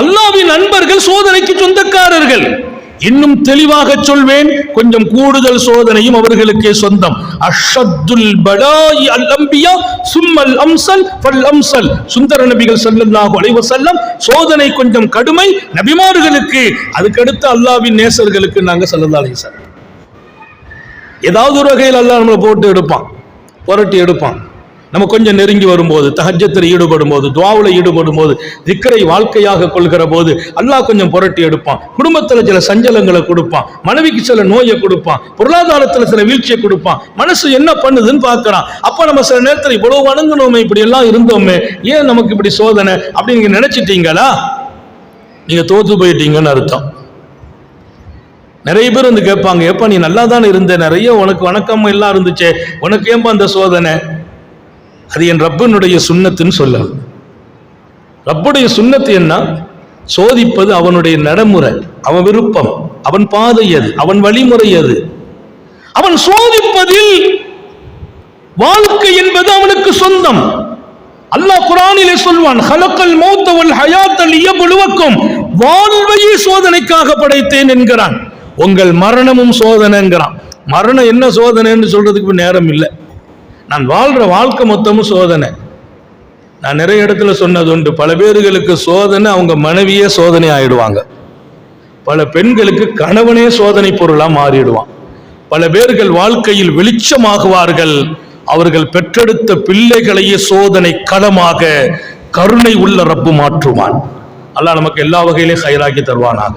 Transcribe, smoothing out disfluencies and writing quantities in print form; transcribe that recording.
அல்லாஹ்வின் நண்பர்கள் சோதனைக்கு சொந்தக்காரர்கள். இன்னும் தெளிவாக சொல்வேன், கொஞ்சம் கூடுதல் சோதனையும் அவர்களுக்கே சொந்தம். அஷத்துல் பலாஇ அல் அன்பியா சும்மல் அம்சல் ஃபல் அம்சல். சுந்தர நபிகள் ஸல்லல்லாஹு அலைஹி வஸல்லம் சோதனை கொஞ்சம் கடுமை நபிமார்களுக்கு, அதுக்கடுத்து அல்லாஹ்வின் நேசர்களுக்கு நாங்க ஸல்லல்லாஹு அலைஹி வஸல்லம். ஏதாவது ஒரு வகையில் அல்லாஹ் நம்மளை போட்டு எடுப்பான், புரட்டி எடுப்பான். நம்ம கொஞ்சம் நெருங்கி வரும்போது, தஹஜ்ஜத்தில் ஈடுபடும் போது, துஆவில் ஈடுபடும் போது, திக்ரை வாழ்க்கையாக கொள்கிற போது அல்லாஹ் கொஞ்சம் புரட்டி எடுப்பான். குடும்பத்தில் சில சஞ்சலங்களை கொடுப்பான், மனைவிக்கு சில நோயை கொடுப்பான், பொருளாதாரத்தில் சில வீழ்ச்சியை கொடுப்பான். மனசு என்ன பண்ணுதுன்னு பார்க்கறான். அப்ப நம்ம சில நேரத்தில் இவ்வளவு வணங்கணுமே, இப்படி எல்லாம் இருந்தோமே, ஏன் நமக்கு இப்படி சோதனை அப்படின்னு நீங்க நினைச்சிட்டீங்களா? நீங்க தோத்து போயிட்டீங்கன்னு அர்த்தம். நிறைய பேர் வந்து கேட்பாங்க, ஏப்பா நீ நல்லா தானே இருந்த, நிறைய உனக்கு வணக்கம் எல்லாம் இருந்துச்சே, உனக்கு ஏன்பா அந்த சோதனை? அது என் ரப்பனுடைய சுன்னத்துன்னு சொல்ல. ரப்புடைய சுன்னத்து என்ன? சோதிப்பது அவனுடைய நடைமுறை, அவன் விருப்பம், அவன் பாதை அது, அவன் வழிமுறை அது. அவன் சோதிப்பதில் வாழ்க்கை என்பது அவனுக்கு சொந்தம். அல்லாஹ் குர்ஆனிலே சொல்வான், ஹலக்கல் மௌத்த வல் ஹயாத்த லியப்லுவக்கும், வாழ்வையே சோதனைக்காக படைத்தேன் என்கிறான். உங்கள் மரணமும் சோதனைங்கிறான். மரணம் என்ன சோதனைன்னு சொல்றதுக்கு நேரம் இல்லை. நான் வாழ்ற வாழ்க்கை மொத்தமும் சோதனை. நான் நிறைய இடத்துல சொன்னது உண்டு, பல பேர்களுக்கு சோதனை அவங்க மனைவியே சோதனை ஆயிடுவாங்க, பல பெண்களுக்கு கணவனே சோதனை பொருளா மாறிடுவான். பல பேர்கள் வாழ்க்கையில் வெளிச்சமாகுவார்கள், அவர்கள் பெற்றெடுத்த பிள்ளைகளையே சோதனை களமாக கருணை உள்ள ரப்பு மாற்றுவான். அல்லாஹ் நமக்கு எல்லா வகையிலே ஹைராக்கி தருவானாக.